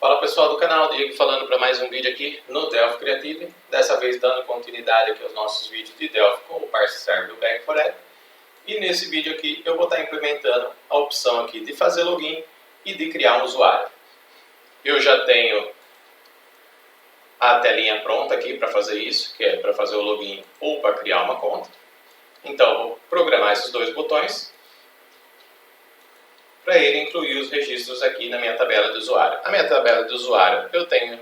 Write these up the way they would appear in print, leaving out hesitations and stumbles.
Fala pessoal do canal, Diego falando para mais um vídeo aqui no Delphi Creative. Dessa vez dando continuidade aqui aos nossos vídeos de Delphi com o Parse Server do Back4App. E nesse vídeo aqui eu vou estar implementando a opção aqui de fazer login e de criar um usuário. Eu já tenho a telinha pronta aqui para fazer isso, que é para fazer o login ou para criar uma conta. Então eu vou programar esses dois botões para ele incluir os registros aqui na minha tabela de usuário. A minha tabela de usuário, eu tenho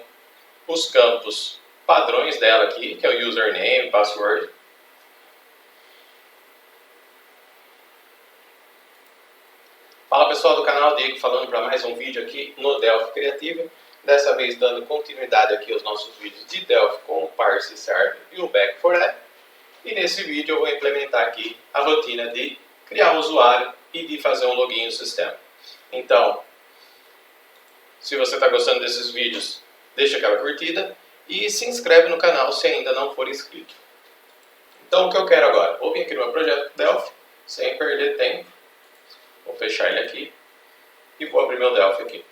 os campos padrões dela aqui, que é o username, password. Fala pessoal do canal, Diego falando para mais um vídeo aqui no Delphi Creative. Dessa vez dando continuidade aqui aos nossos vídeos de Delphi com o Parse Server e o Back4App. E nesse vídeo eu vou implementar aqui a rotina de criar um usuário e de fazer um login no sistema. Então, se você está gostando desses vídeos, deixa aquela curtida e se inscreve no canal se ainda não for inscrito. Então, o que eu quero agora? Vou vir aqui no meu projeto Delphi, sem perder tempo. Vou fechar ele aqui e vou abrir meu Delphi aqui.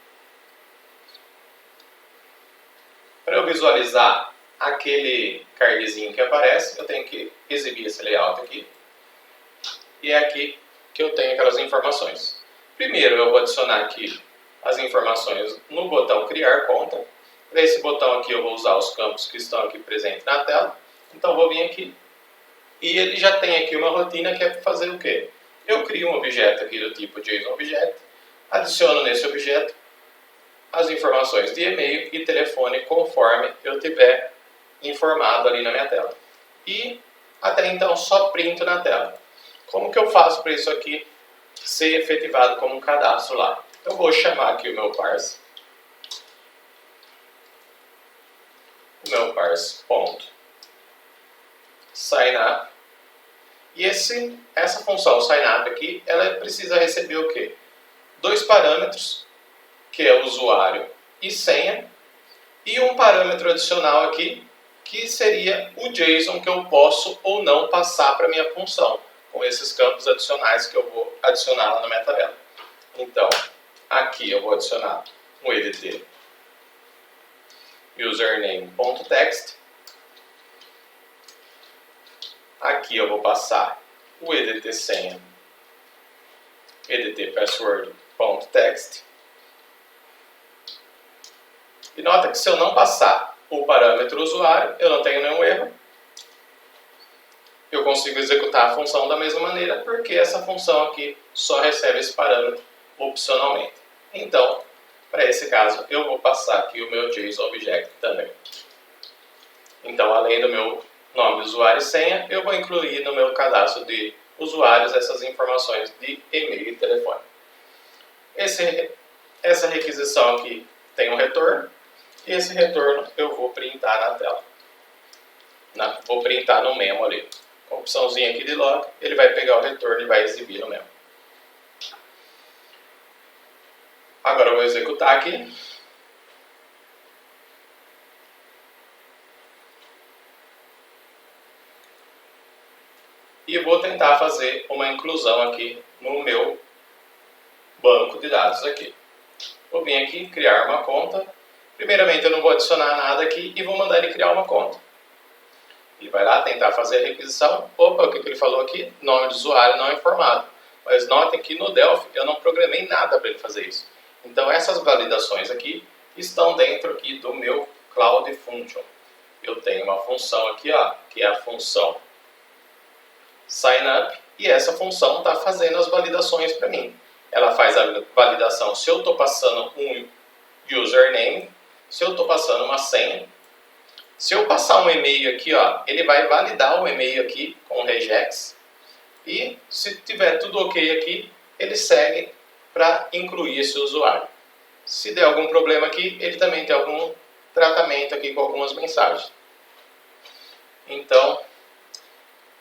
Para eu visualizar aquele cardzinho que aparece, eu tenho que exibir esse layout aqui. E é aqui que eu tenho aquelas informações. Primeiro eu vou adicionar aqui as informações no botão criar conta. Para esse botão aqui eu vou usar os campos que estão aqui presentes na tela. Então vou vir aqui e ele já tem aqui uma rotina que é para fazer o quê? Eu crio um objeto aqui do tipo JSON adiciono nesse objeto as informações de e-mail e telefone conforme eu tiver informado ali na minha tela. E até então só printo na tela. Como que eu faço para isso aqui ser efetivado como um cadastro lá? Eu vou chamar aqui o meu parse. O meu parse.signup. E essa função signup aqui, ela precisa receber o quê? Dois parâmetros, que é o usuário e senha, e um parâmetro adicional aqui, que seria o JSON que eu posso ou não passar para a minha função, com esses campos adicionais que eu vou adicionar lá na minha tabela. Então, aqui eu vou adicionar um edt username.text. Aqui eu vou passar o edt senha edt password.text. E nota que se eu não passar o parâmetro usuário, eu não tenho nenhum erro. Eu consigo executar a função da mesma maneira, porque essa função aqui só recebe esse parâmetro opcionalmente. Então, para esse caso, eu vou passar aqui o meu JSON Object também. Então, além do meu nome de usuário e senha, eu vou incluir no meu cadastro de usuários essas informações de e-mail e telefone. Essa requisição aqui tem um retorno, e esse retorno eu vou printar na tela. Vou printar no memo ali. Com a opçãozinha aqui de log, ele vai pegar o retorno e vai exibir no memo. Agora eu vou executar aqui. E vou tentar fazer uma inclusão aqui no meu banco de dados aqui. Vou vir aqui, criar uma conta. Primeiramente eu não vou adicionar nada aqui e vou mandar ele criar uma conta. Ele vai lá tentar fazer a requisição. Opa, o que ele falou aqui? Nome de usuário não informado. Mas notem que no Delphi eu não programei nada para ele fazer isso. Então essas validações aqui estão dentro aqui do meu Cloud Function. Eu tenho uma função aqui, ó, que é a função signup, e essa função está fazendo as validações para mim. Ela faz a validação se eu estou passando um username, se eu estou passando uma senha. Se eu passar um e-mail aqui, ó, ele vai validar o e-mail aqui com regex. E se tiver tudo ok aqui, ele segue para incluir esse usuário. Se der algum problema aqui, ele também tem algum tratamento aqui com algumas mensagens. Então,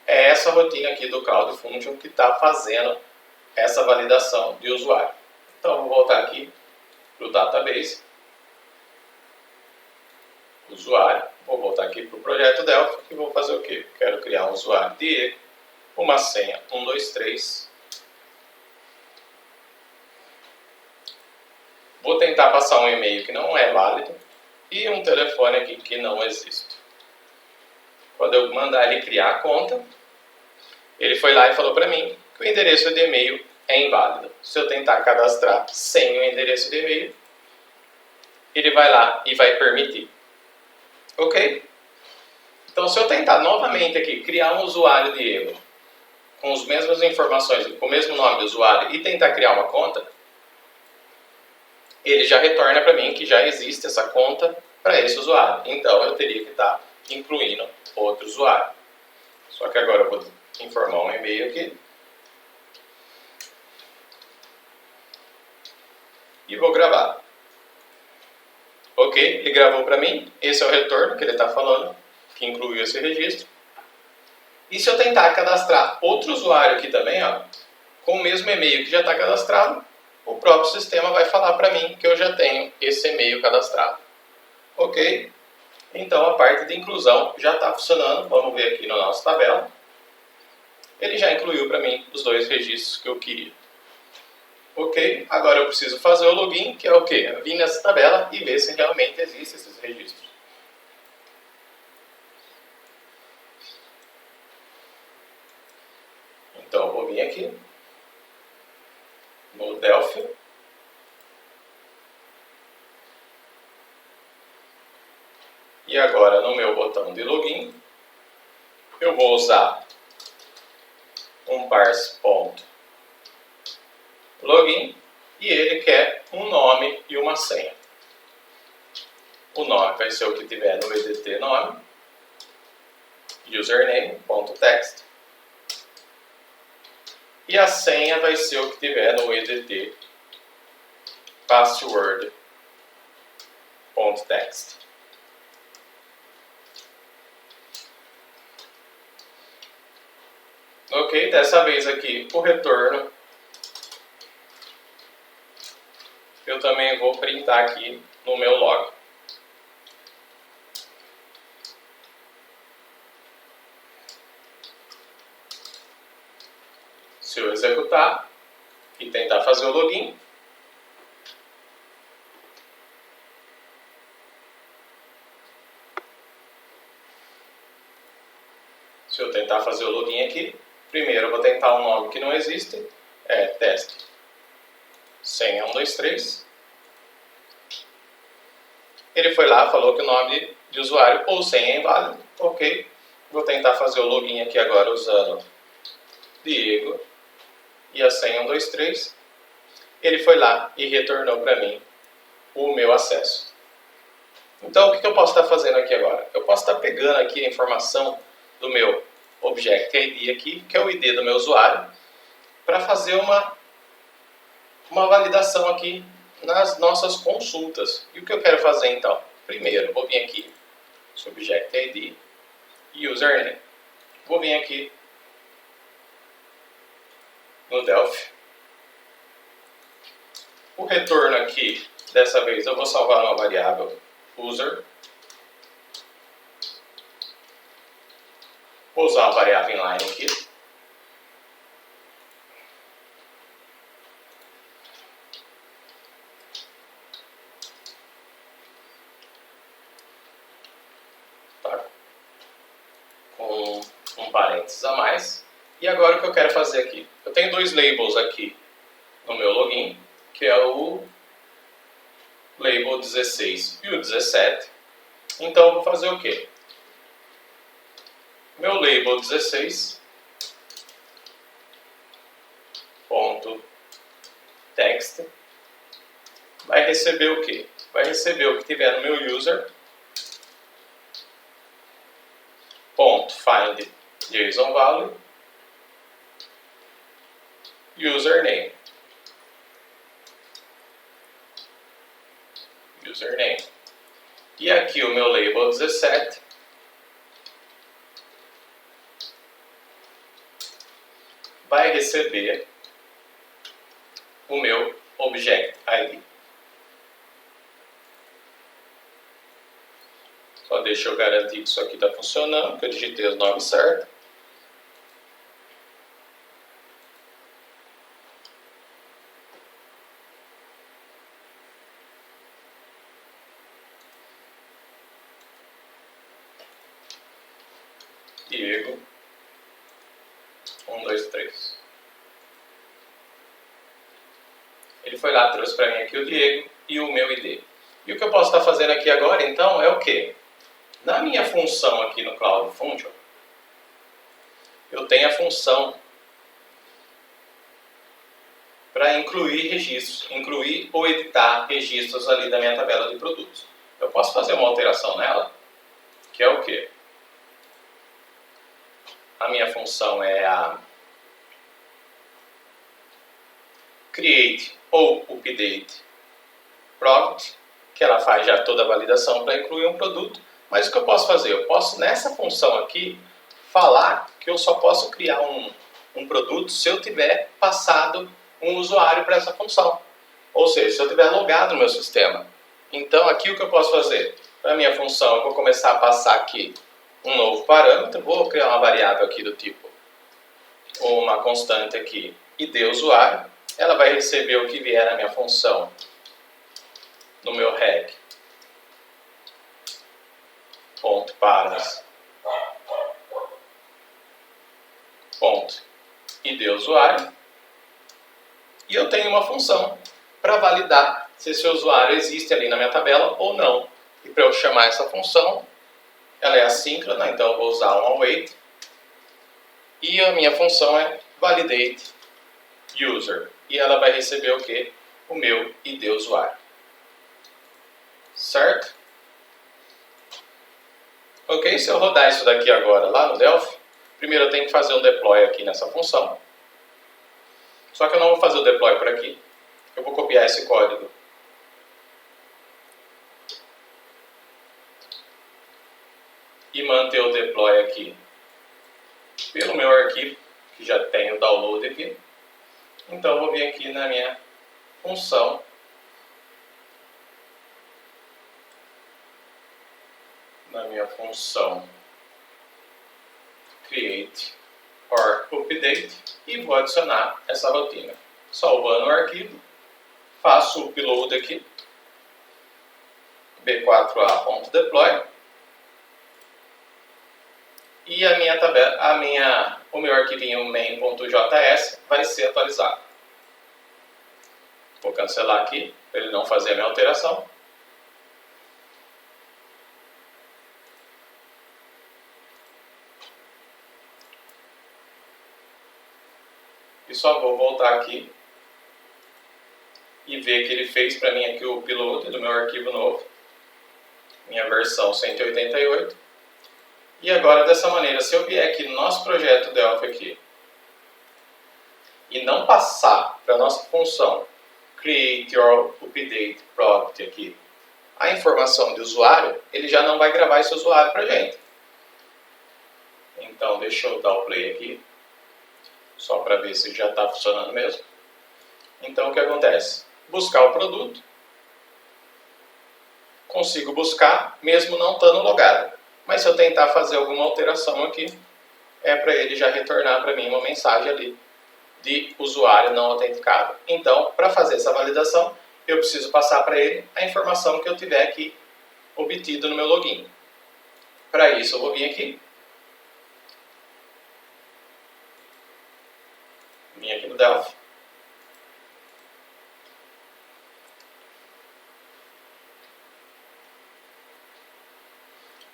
é essa rotina aqui do Cloud Function que está fazendo essa validação de usuário. Então, vou voltar aqui para o database. Usuário. Vou voltar aqui para o projeto Delphi e vou fazer o quê? Quero criar um usuário Diego, uma senha 123. Vou tentar passar um e-mail que não é válido e um telefone aqui que não existe. Quando eu mandar ele criar a conta, ele foi lá e falou para mim que o endereço de e-mail é inválido. Se eu tentar cadastrar sem o endereço de e-mail, ele vai lá e vai permitir. Ok? Então, se eu tentar novamente aqui criar um usuário de erro com as mesmas informações, com o mesmo nome do usuário e tentar criar uma conta, ele já retorna para mim que já existe essa conta para esse usuário. Então, eu teria que estar incluindo outro usuário. Só que agora eu vou informar um e-mail aqui. E vou gravar. Ok, ele gravou para mim. Esse é o retorno que ele está falando, que incluiu esse registro. E se eu tentar cadastrar outro usuário aqui também, ó, com o mesmo e-mail que já está cadastrado, o próprio sistema vai falar para mim que eu já tenho esse e-mail cadastrado. Ok? Então a parte de inclusão já está funcionando. Vamos ver aqui na nossa tabela. Ele já incluiu para mim os dois registros que eu queria. Ok? Agora eu preciso fazer o login, que é o quê? Vir nessa tabela e ver se realmente existem esses registros. Então eu vou vir aqui no Delphi. E agora no meu botão de login, eu vou usar um parse.login e ele quer um nome e uma senha. O nome vai ser o que tiver no EDT nome, username.text, e a senha vai ser o que tiver no EDT password.text. Ok, dessa vez aqui o retorno eu também vou printar aqui no meu log. Se eu executar e tentar fazer o login, se eu tentar fazer o login aqui, primeiro eu vou tentar um nome que não existe, é teste senha 123. Ele foi lá, falou que o nome de usuário ou senha é inválido. Ok, vou tentar fazer o login aqui agora usando Diego e a senha 123. Ele foi lá e retornou para mim o meu acesso. Então, o que eu posso estar fazendo aqui agora? Eu posso estar pegando aqui a informação do meu Object ID aqui, que é o ID do meu usuário, para fazer uma validação aqui nas nossas consultas. E o que eu quero fazer então? Primeiro, eu vou vir aqui, Object ID e Username. Vou vir aqui no Delphi. O retorno aqui, dessa vez, eu vou salvar uma variável user. Vou usar uma variável inline aqui. Tá? Com um parênteses a mais. E agora o que eu quero fazer aqui? Eu tenho dois labels aqui no meu login, que é o label 16 e o 17. Então eu vou fazer o quê? Meu label 16 ponto text vai receber o quê? Vai receber o que tiver no meu user ponto find JSON value username. E aqui o meu label 17 vai receber o meu Object ID. Só deixa eu garantir que isso aqui está funcionando, que eu digitei os nomes certos. Diego 1, 2, 3. Ele foi lá, trouxe para mim aqui o Diego e o meu ID. E o que eu posso estar fazendo aqui agora, então, é o quê? Na minha função aqui no Cloud Function, eu tenho a função para incluir registros, incluir ou editar registros ali da minha tabela de produtos. Eu posso fazer uma alteração nela, que é o quê? A minha função é a create ou update product, que ela faz já toda a validação para incluir um produto. Mas o que eu posso fazer? Eu posso, nessa função aqui, falar que eu só posso criar um produto se eu tiver passado um usuário para essa função. Ou seja, se eu tiver logado no meu sistema. Então, aqui o que eu posso fazer? Para a minha função, eu vou começar a passar aqui um novo parâmetro. Vou criar uma variável aqui do tipo, ou uma constante aqui, id usuário. Ela vai receber o que vier na minha função, no meu rec, ponto paras, ponto id usuário. E eu tenho uma função para validar se esse usuário existe ali na minha tabela ou não. E para eu chamar essa função, ela é assíncrona, então eu vou usar um await. E a minha função é validate user. E ela vai receber o quê? O meu id usuário. Certo? Ok, se eu rodar isso daqui agora lá no Delphi, primeiro eu tenho que fazer um deploy aqui nessa função. Só que eu não vou fazer o deploy por aqui. Eu vou copiar esse código e manter o deploy aqui pelo meu arquivo, que já tem o download aqui. Então eu vou vir aqui na minha função create or update e vou adicionar essa rotina. Salvando o arquivo, faço o upload aqui, b4a.deploy, e o meu arquivinho main.js vai ser atualizado. Vou cancelar aqui, para ele não fazer a minha alteração. E só vou voltar aqui e ver que ele fez para mim aqui o upload do meu arquivo novo, minha versão 188. E agora, dessa maneira, se eu vier aqui no nosso projeto Delphi aqui e não passar para a nossa função create or update product aqui a informação de usuário, ele já não vai gravar esse usuário para a gente. Então, deixa eu dar o play aqui, só para ver se já está funcionando mesmo. Então, o que acontece? Buscar o produto, consigo buscar, mesmo não estando logado. Mas se eu tentar fazer alguma alteração aqui, é para ele já retornar para mim uma mensagem ali de usuário não autenticado. Então, para fazer essa validação, eu preciso passar para ele a informação que eu tiver aqui obtido no meu login. Para isso, eu vou vir aqui. Vim aqui no Delphi.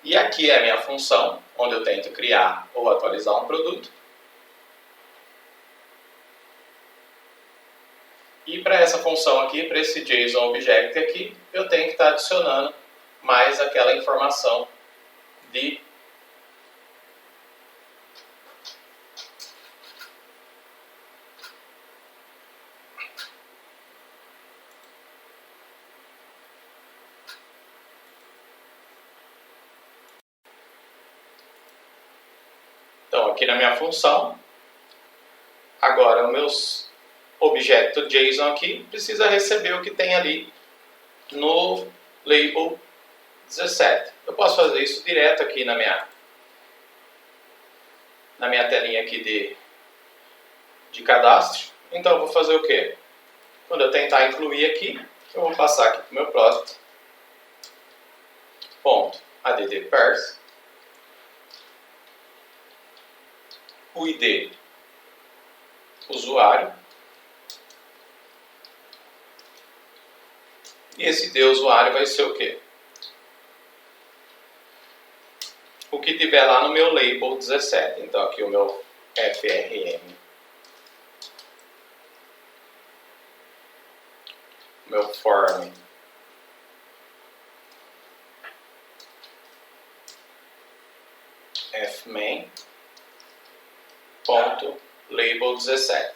E aqui é a minha função, onde eu tento criar ou atualizar um produto. E para essa função aqui, para esse JSON Object aqui, eu tenho que estar adicionando mais aquela informação de Então, aqui na minha função, agora o meu objeto JSON aqui precisa receber o que tem ali no label 17. Eu posso fazer isso direto aqui na minha telinha aqui de cadastro. Então, eu vou fazer o quê? Quando eu tentar incluir aqui, eu vou passar aqui para o meu product, .add parse, o ID usuário. E esse ID usuário vai ser o quê? O que tiver lá no meu label 17. Então aqui o meu FRM. Meu form. Fmain. Ponto label 17.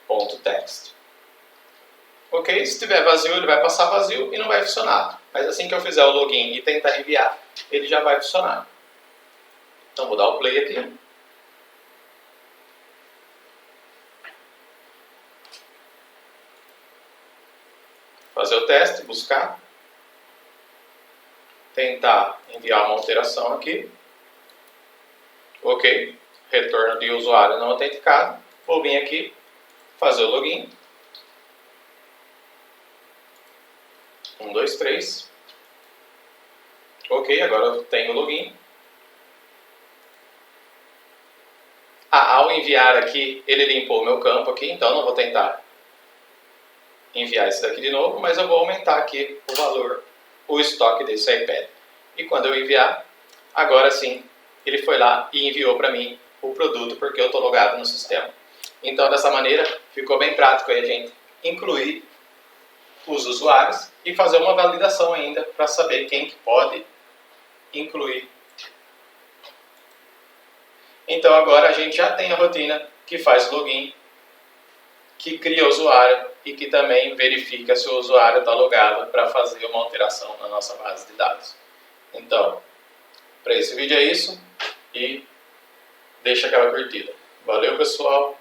Ponto text. Ok? Se estiver vazio, ele vai passar vazio e não vai funcionar. Mas assim que eu fizer o login e tentar enviar, ele já vai funcionar. Então vou dar o play aqui. Fazer o teste, buscar. Tentar enviar uma alteração aqui. Ok. Retorno de usuário não autenticado. Vou vir aqui, fazer o login. 1, 2, 3. Ok, agora eu tenho o login. Ao enviar aqui, ele limpou o meu campo aqui, então não vou tentar enviar esse daqui de novo, mas eu vou aumentar aqui o valor, o estoque desse iPad. E quando eu enviar, agora sim, ele foi lá e enviou para mim o produto, porque eu estou logado no sistema. Então, dessa maneira, ficou bem prático aí a gente incluir os usuários e fazer uma validação ainda para saber quem que pode incluir. Então agora a gente já tem a rotina que faz login, que cria o usuário e que também verifica se o usuário está logado para fazer uma alteração na nossa base de dados. Então, para esse vídeo é isso e deixa aquela curtida. Valeu, pessoal!